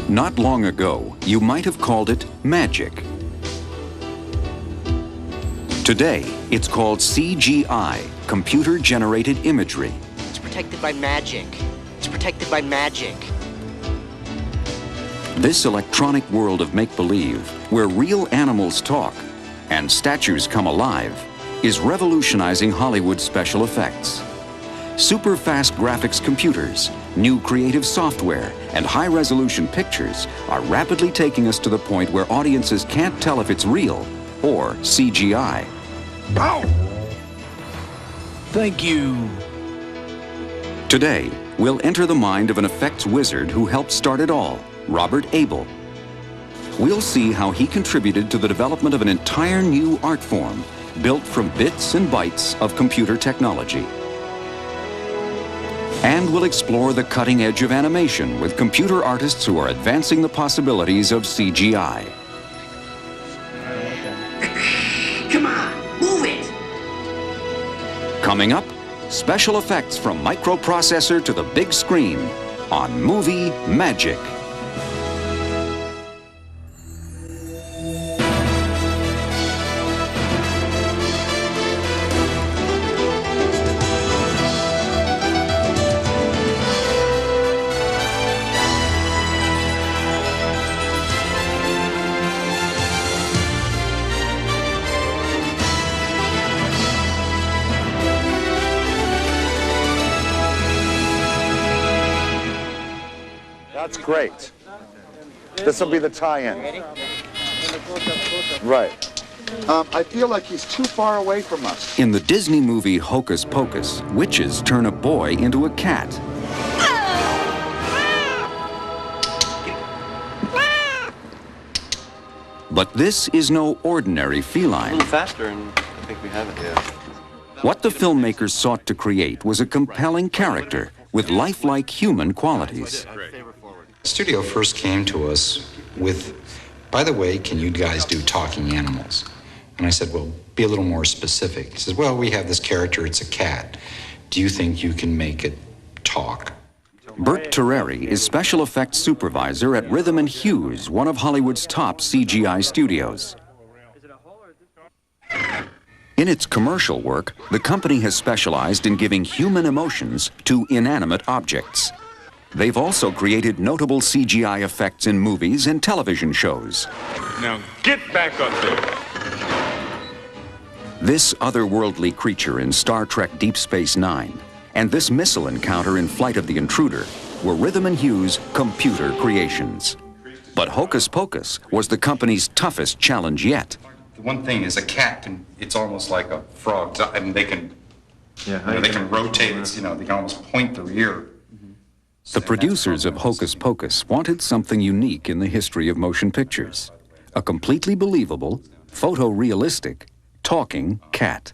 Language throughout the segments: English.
Not long ago, you might have called it magic. Today, it's called CGI, computer-generated imagery. It's protected by magic. It's protected by magic. This electronic world of make-believe, where real animals talk and statues come alive, is revolutionizing Hollywood special effects. Super-fast graphics computers, new creative software, and high-resolution pictures are rapidly taking us to the point where audiences can't tell if it's real or CGI. Ow! Thank you. Today, we'll enter the mind of an effects wizard who helped start it all, Robert Abel. We'll see how he contributed to the development of an entire new art form built from bits and bytes of computer technology. And we'll explore the cutting edge of animation with computer artists who are advancing the possibilities of CGI. Come on, move it! Coming up, special effects from microprocessor to the big screen on Movie Magic. That's great. This will be the tie-in. Right. I feel like he's too far away from us. In the Disney movie Hocus Pocus, witches turn a boy into a cat. But this is no ordinary feline. A little faster, and I think we have it, yeah. What the filmmakers sought to create was a compelling character with lifelike human qualities. The studio first came to us with, by the way, can you guys do talking animals? And I said, well, be a little more specific. He says, well, we have this character, it's a cat. Do you think you can make it talk? Bert Terreri is special effects supervisor at Rhythm and Hues, one of Hollywood's top CGI studios. In its commercial work, the company has specialized in giving human emotions to inanimate objects. They've also created notable CGI effects in movies and television shows. Now get back up there. This otherworldly creature in Star Trek Deep Space Nine and this missile encounter in Flight of the Intruder were Rhythm and Hues' computer creations. But Hocus Pocus was the company's toughest challenge yet. The one thing is a cat, it's almost like a frog. I mean, they can, they can rotate, they can almost point their ear. The producers of Hocus Pocus wanted something unique in the history of motion pictures. A completely believable, photorealistic, talking cat.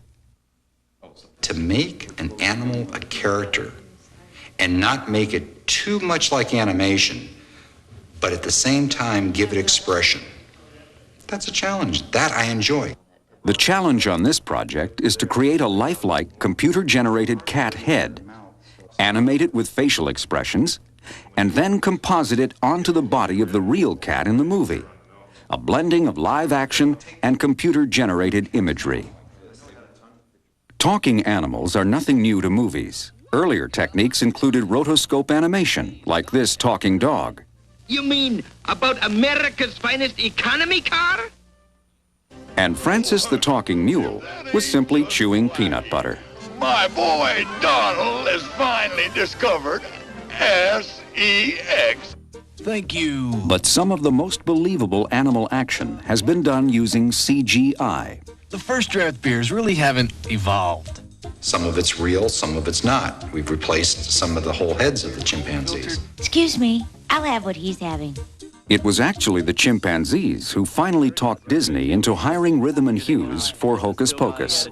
To make an animal a character and not make it too much like animation, but at the same time give it expression. That's a challenge. That I enjoy. The challenge on this project is to create a lifelike computer-generated cat head, animate it with facial expressions, and then composite it onto the body of the real cat in the movie. A blending of live action and computer-generated imagery. Talking animals are nothing new to movies. Earlier techniques included rotoscope animation, like this talking dog. You mean about America's finest economy car? And Francis the Talking Mule was simply chewing peanut butter. My boy Donald has finally discovered SEX. Thank you. But some of the most believable animal action has been done using CGI. The first draft beers really haven't evolved. Some of it's real, some of it's not. We've replaced some of the whole heads of the chimpanzees. Excuse me, I'll have what he's having. It was actually the chimpanzees who finally talked Disney into hiring Rhythm and Hues for Hocus Pocus.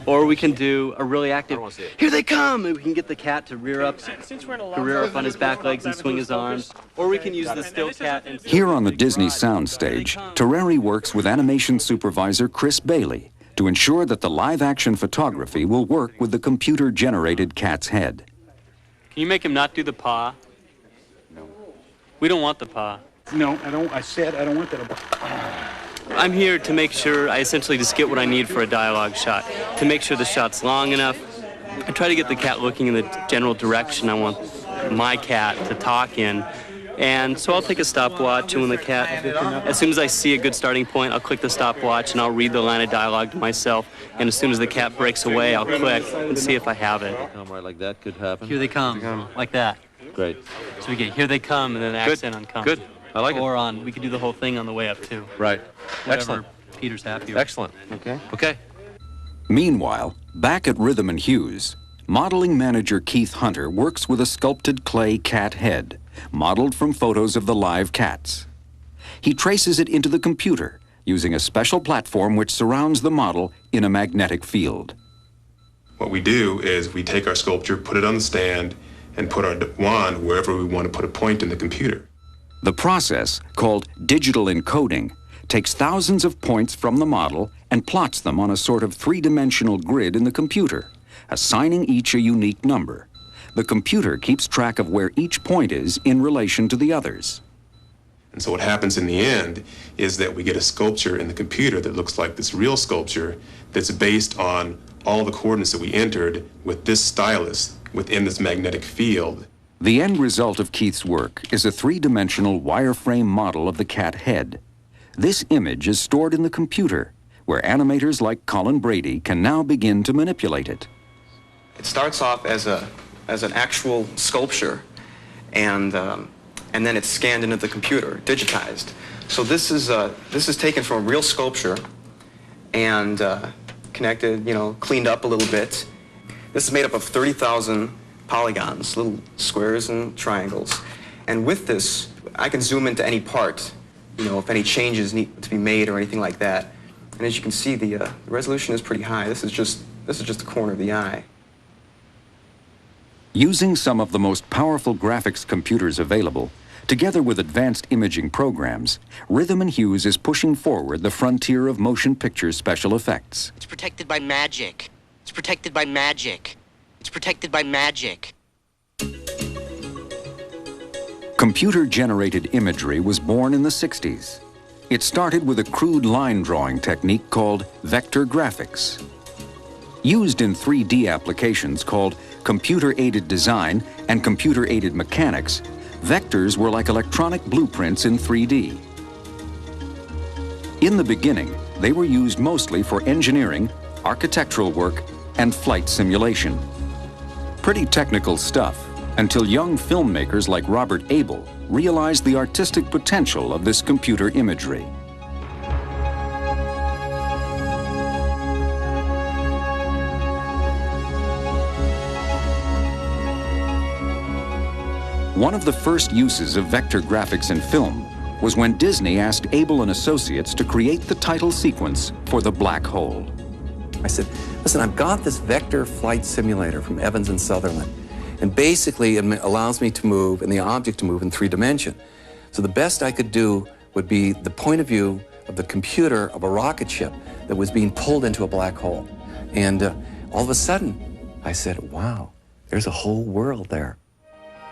Or we can do a really active, here they come, and we can get the cat to rear up on his back legs and swing his arms. Or we can use the still cat. And Here on the Disney soundstage, Terreri works with animation supervisor Chris Bailey to ensure that the live-action photography will work with the computer-generated cat's head. Can you make him not do the paw? We don't want the paw. No, I don't. I said I don't want that. I'm here to make sure I essentially just get what I need for a dialogue shot, to make sure the shot's long enough. I try to get the cat looking in the general direction I want my cat to talk in. And so I'll take a stopwatch, and when the cat, as soon as I see a good starting point, I'll click the stopwatch and I'll read the line of dialogue to myself. And as soon as the cat breaks away, I'll click and see if I have it. Right like that could happen. Here they come, like that. Great. So we get here they come and then the accent on come. Good. I like it. Or on, we could do the whole thing on the way up too. Right. Whatever Excellent. Peter's happy with. Excellent. Okay. Okay. Meanwhile, back at Rhythm and Hues, modeling manager Keith Hunter works with a sculpted clay cat head, modeled from photos of the live cats. He traces it into the computer using a special platform which surrounds the model in a magnetic field. What we do is we take our sculpture, put it on the stand, and put our wand wherever we want to put a point in the computer. The process, called digital encoding, takes thousands of points from the model and plots them on a sort of three-dimensional grid in the computer, assigning each a unique number. The computer keeps track of where each point is in relation to the others. And so what happens in the end is that we get a sculpture in the computer that looks like this real sculpture that's based on all the coordinates that we entered with this stylus within this magnetic field. The end result of Keith's work is a three-dimensional wireframe model of the cat head. This image is stored in the computer, where animators like Colin Brady can now begin to manipulate it. It starts off as an actual sculpture, and then it's scanned into the computer, digitized. So this is taken from a real sculpture and connected, cleaned up a little bit. This is made up of 30,000 polygons, little squares and triangles. And with this, I can zoom into any part, if any changes need to be made or anything like that. And as you can see, the resolution is pretty high. This is just the corner of the eye. Using some of the most powerful graphics computers available, together with advanced imaging programs, Rhythm and Hues is pushing forward the frontier of motion picture special effects. It's protected by magic. It's protected by magic. It's protected by magic. Computer-generated imagery was born in the 60s. It started with a crude line drawing technique called vector graphics. Used in 3D applications called computer-aided design and computer-aided mechanics, vectors were like electronic blueprints in 3D. In the beginning, they were used mostly for engineering, architectural work, and flight simulation. Pretty technical stuff, until young filmmakers like Robert Abel realized the artistic potential of this computer imagery. One of the first uses of vector graphics in film was when Disney asked Abel and Associates to create the title sequence for The Black Hole. I said, listen, I've got this vector flight simulator from Evans and Sutherland, and basically it allows me to move and the object to move in 3 dimensions. So the best I could do would be the point of view of the computer of a rocket ship that was being pulled into a black hole. And all of a sudden, I said, wow, there's a whole world there.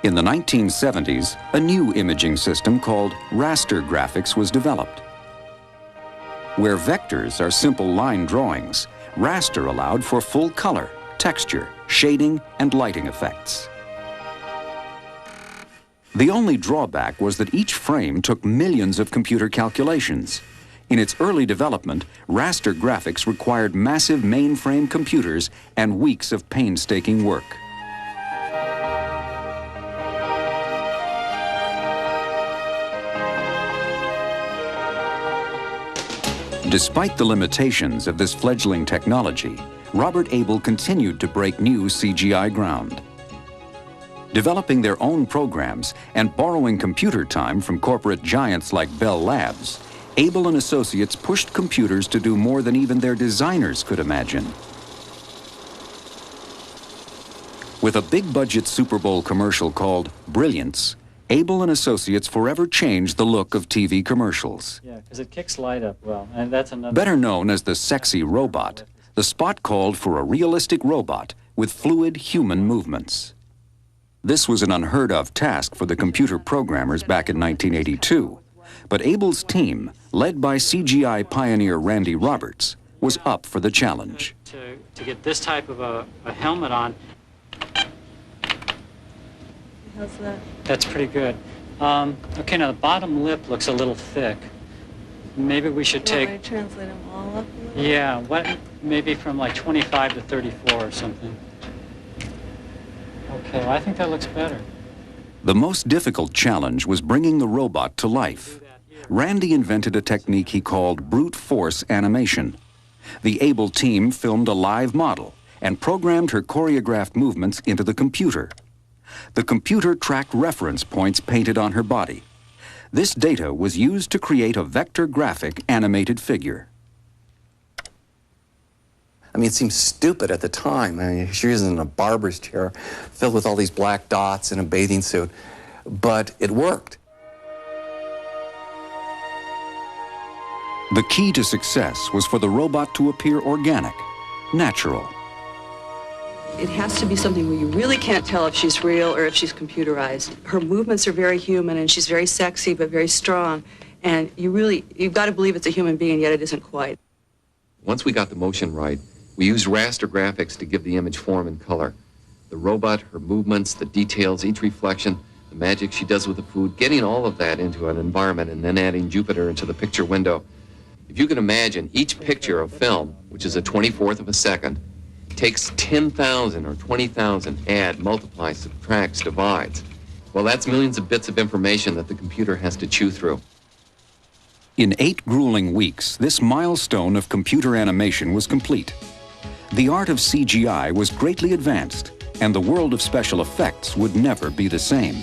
In the 1970s, a new imaging system called raster graphics was developed. Where vectors are simple line drawings, raster allowed for full color, texture, shading, and lighting effects. The only drawback was that each frame took millions of computer calculations. In its early development, raster graphics required massive mainframe computers and weeks of painstaking work. Despite the limitations of this fledgling technology, Robert Abel continued to break new CGI ground. Developing their own programs and borrowing computer time from corporate giants like Bell Labs, Abel and Associates pushed computers to do more than even their designers could imagine. With a big-budget Super Bowl commercial called Brilliance, Abel and Associates forever changed the look of TV commercials. Yeah, because it kicks light up well, and that's another... Better known as the sexy robot, the spot called for a realistic robot with fluid human movements. This was an unheard-of task for the computer programmers back in 1982, but Abel's team, led by CGI pioneer Randy Roberts, was up for the challenge. To get this type of a helmet on. How's that? That's pretty good. Okay, now the bottom lip looks a little thick. Maybe we should take... Want me to translate them all up a little? Yeah, maybe from like 25 to 34 or something. Okay, well, I think that looks better. The most difficult challenge was bringing the robot to life. Randy invented a technique he called brute force animation. The Abel team filmed a live model and programmed her choreographed movements into the computer. The computer tracked reference points painted on her body. This data was used to create a vector graphic animated figure. I mean, it seems stupid at the time. I mean, she was in a barber's chair filled with all these black dots in a bathing suit, but it worked. The key to success was for the robot to appear organic, natural. It has to be something where you really can't tell if she's real or if she's computerized. Her movements are very human, and she's very sexy but very strong. And you've got to believe it's a human being, yet it isn't quite. Once we got the motion right, we used raster graphics to give the image form and color. The robot, her movements, the details, each reflection, the magic she does with the food, getting all of that into an environment and then adding Jupiter into the picture window. If you can imagine, each picture of film, which is a 24th of a second, takes 10,000 or 20,000, add, multiplies, subtracts, divides. Well, that's millions of bits of information that the computer has to chew through. In 8 grueling weeks, this milestone of computer animation was complete. The art of CGI was greatly advanced, and the world of special effects would never be the same.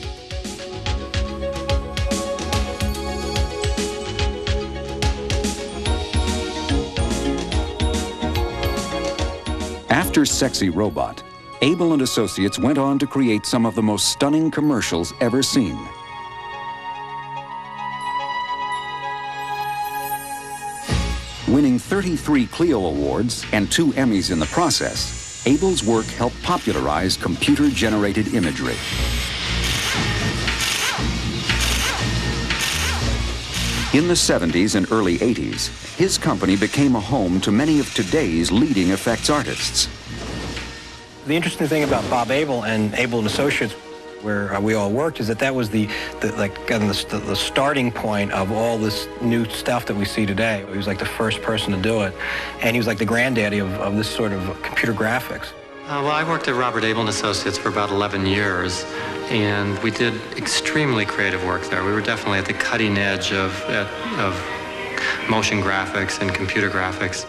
After Sexy Robot, Abel and Associates went on to create some of the most stunning commercials ever seen. Winning 33 Clio Awards and 2 Emmys in the process, Abel's work helped popularize computer-generated imagery. In the 70s and early 80s, his company became a home to many of today's leading effects artists. The interesting thing about Bob Abel and Abel and Associates, where we all worked, is that was the starting point of all this new stuff that we see today. He was like the first person to do it, and he was like the granddaddy of this sort of computer graphics. Well, I worked at Robert Abel and Associates for about 11 years, and we did extremely creative work there. We were definitely at the cutting edge of motion graphics and computer graphics.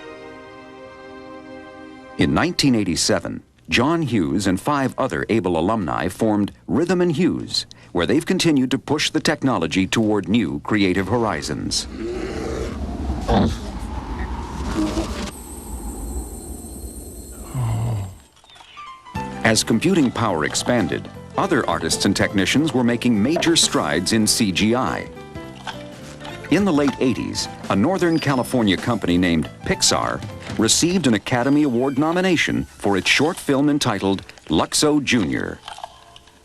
In 1987, John Hughes and 5 other Abel alumni formed Rhythm and Hughes, where they've continued to push the technology toward new creative horizons. As computing power expanded, other artists and technicians were making major strides in CGI. In the late 80s, a Northern California company named Pixar received an Academy Award nomination for its short film entitled Luxo Jr.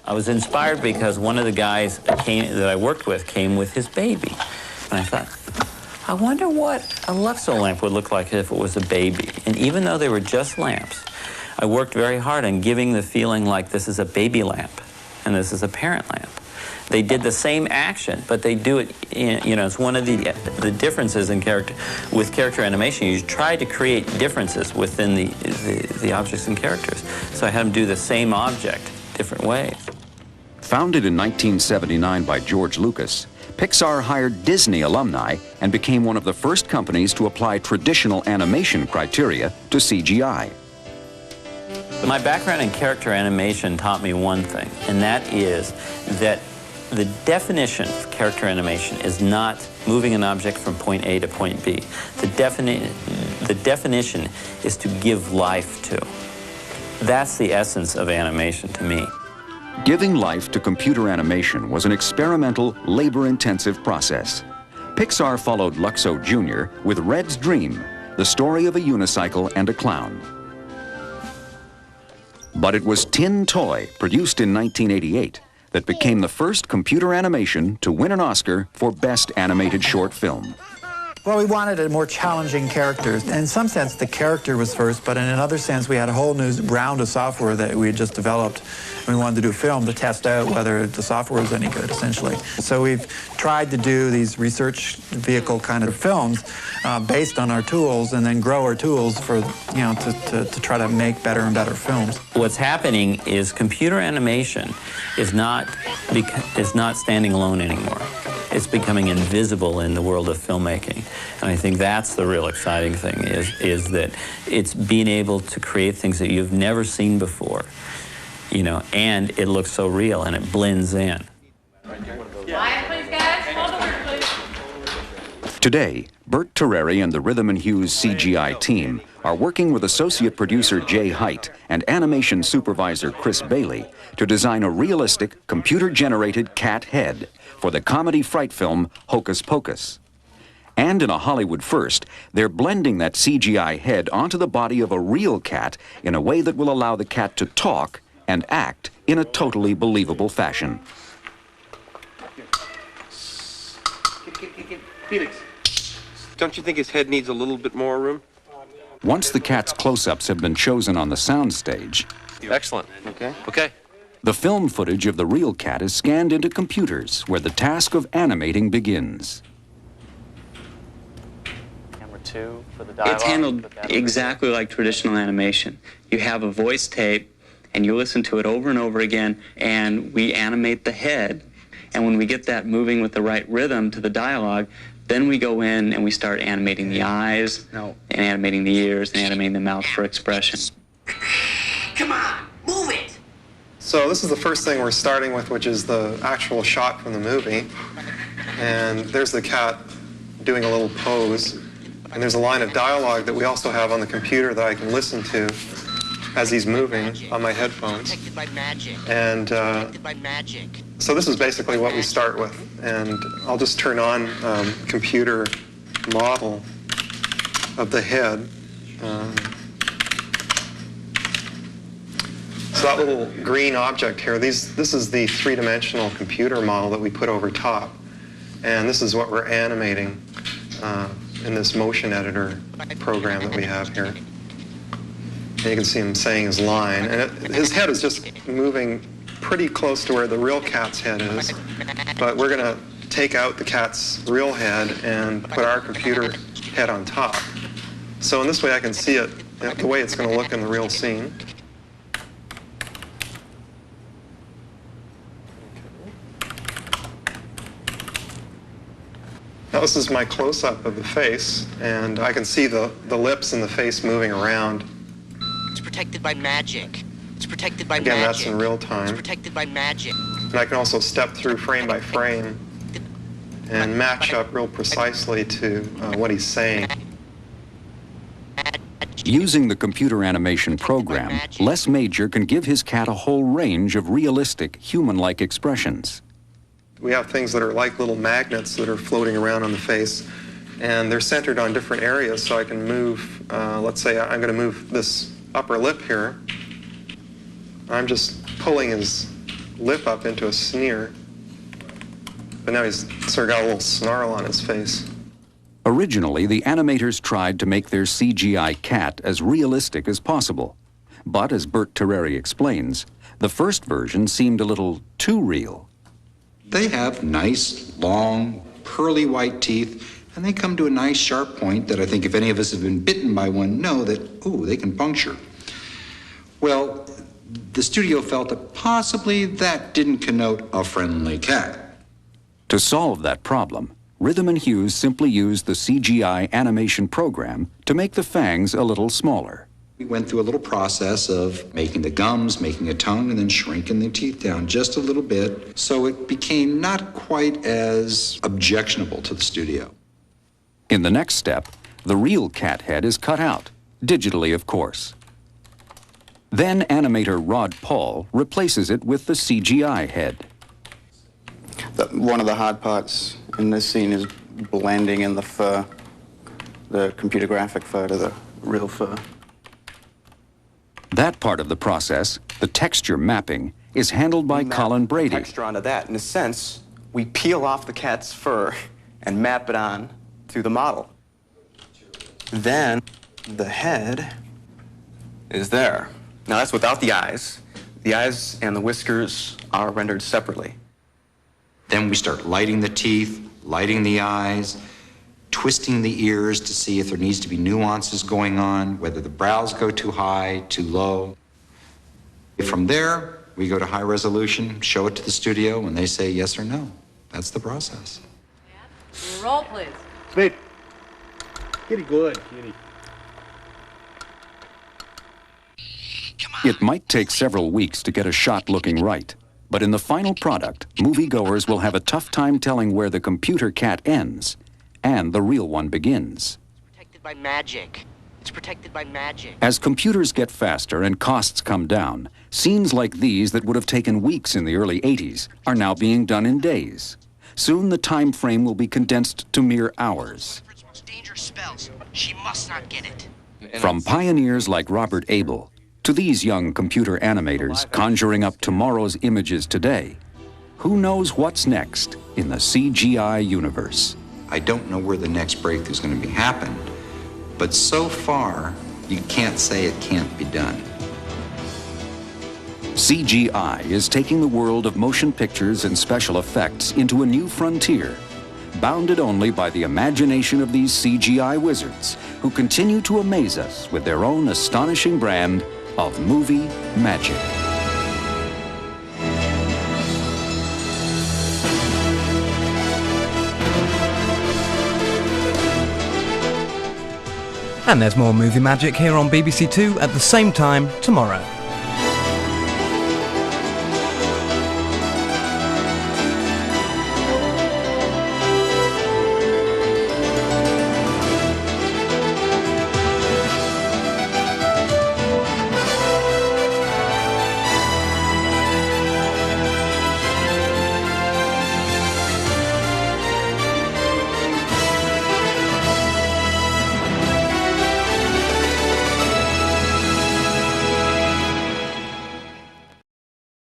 I was inspired because one of the guys that I worked with came with his baby. And I thought, I wonder what a Luxo lamp would look like if it was a baby. And even though they were just lamps, I worked very hard on giving the feeling like this is a baby lamp and this is a parent lamp. They did the same action, but they do it in, it's one of the differences in with character animation. You try to create differences within the objects and characters. So I had them do the same object different ways. Founded in 1979 by George Lucas, Pixar hired Disney alumni and became one of the first companies to apply traditional animation criteria to CGI. My background in character animation taught me one thing, and that is that the definition of character animation is not moving an object from point A to point B. The definition is to give life to. That's the essence of animation to me. Giving life to computer animation was an experimental, labor-intensive process. Pixar followed Luxo Jr. with Red's Dream, the story of a unicycle and a clown. But it was Tin Toy, produced in 1988, that became the first computer animation to win an Oscar for Best Animated Short Film. Well, we wanted a more challenging character. In some sense, the character was first, but in another sense, we had a whole new round of software that we had just developed. We wanted to do a film to test out whether the software was any good, essentially. So we've tried to do these research vehicle kind of films based on our tools, and then grow our tools for, you know, to try to make better and better films. What's happening is computer animation is not standing alone anymore. It's becoming invisible in the world of filmmaking. And I think that's the real exciting thing, is that it's being able to create things that you've never seen before, you know, and it looks so real and it blends in. Today, Bert Terreri and the Rhythm and Hues CGI team are working with associate producer Jay Height and animation supervisor Chris Bailey to design a realistic, computer-generated cat head for the comedy fright film Hocus Pocus. And in a Hollywood first, they're blending that CGI head onto the body of a real cat in a way that will allow the cat to talk and act in a totally believable fashion. Felix, don't you think his head needs a little bit more room? Once the cat's close-ups have been chosen on the soundstage, excellent. Okay. The film footage of the real cat is scanned into computers, where the task of animating begins. Camera 2 for the dialogue. It's handled exactly like traditional animation. You have a voice tape, and you listen to it over and over again, and we animate the head. And when we get that moving with the right rhythm to the dialogue, then we go in and we start animating the eyes, and animating the ears, and animating the mouth for expression. Come on, move it! So this is the first thing we're starting with, which is the actual shot from the movie. And there's the cat doing a little pose. And there's a line of dialogue that we also have on the computer that I can listen to as he's moving on my headphones. And so this is basically what we start with. And I'll just turn on computer model of the head. So that little green object here, this is the three-dimensional computer model that we put over top. And this is what we're animating in this motion editor program that we have here. And you can see him saying his line. And his head is just moving pretty close to where the real cat's head is. But we're going to take out the cat's real head and put our computer head on top. So in this way I can see it, the way it's going to look in the real scene. Now this is my close-up of the face, and I can see the lips and the face moving around. It's protected by magic. It's protected by Again, magic. that's in real time. It's protected by magic. And I can also step through frame by frame and match up real precisely to what he's saying. Using the computer animation program, Les Major can give his cat a whole range of realistic, human-like expressions. We have things that are like little magnets that are floating around on the face, and they're centered on different areas, so I can move, let's say I'm going to move this upper lip here. I'm just pulling his lip up into a sneer, but now he's sort of got a little snarl on his face. Originally, the animators tried to make their CGI cat as realistic as possible. But, as Bert Terreri explains, the first version seemed a little too real. They have nice, long, pearly white teeth, and they come to a nice sharp point that I think if any of us have been bitten by one know that, ooh, they can puncture. Well, the studio felt that possibly that didn't connote a friendly cat. To solve that problem, Rhythm and Hues simply used the CGI animation program to make the fangs a little smaller. We went through a little process of making the gums, making a tongue, and then shrinking the teeth down just a little bit, so it became not quite as objectionable to the studio. In the next step, the real cat head is cut out, digitally of course. Then animator Rod Paul replaces it with the CGI head. One of the hard parts in this scene is blending in the fur, the computer graphic fur to the real fur. That part of the process, the texture mapping, is handled by Colin Brady. Texture onto that. In a sense, we peel off the cat's fur and map it on to the model. Then the head is there. Now that's without the eyes. The eyes and the whiskers are rendered separately. Then we start lighting the teeth, lighting the eyes, twisting the ears to see if there needs to be nuances going on, whether the brows go too high, too low. From there, we go to high resolution, show it to the studio, and they say yes or no. That's the process. Roll, please. Sweet. Kitty, good, kitty. It might take several weeks to get a shot looking right, but in the final product, moviegoers will have a tough time telling where the computer cat ends and the real one begins. It's protected by magic. It's protected by magic. As computers get faster and costs come down, scenes like these that would have taken weeks in the early 80s are now being done in days. Soon the time frame will be condensed to mere hours. Dangerous spells. She must not get it. From pioneers like Robert Abel to these young computer animators conjuring up tomorrow's images today, who knows what's next in the CGI universe? I don't know where the next breakthrough is going to be happen, but so far, you can't say it can't be done. CGI is taking the world of motion pictures and special effects into a new frontier, bounded only by the imagination of these CGI wizards who continue to amaze us with their own astonishing brand of movie magic. And there's more movie magic here on BBC Two at the same time tomorrow.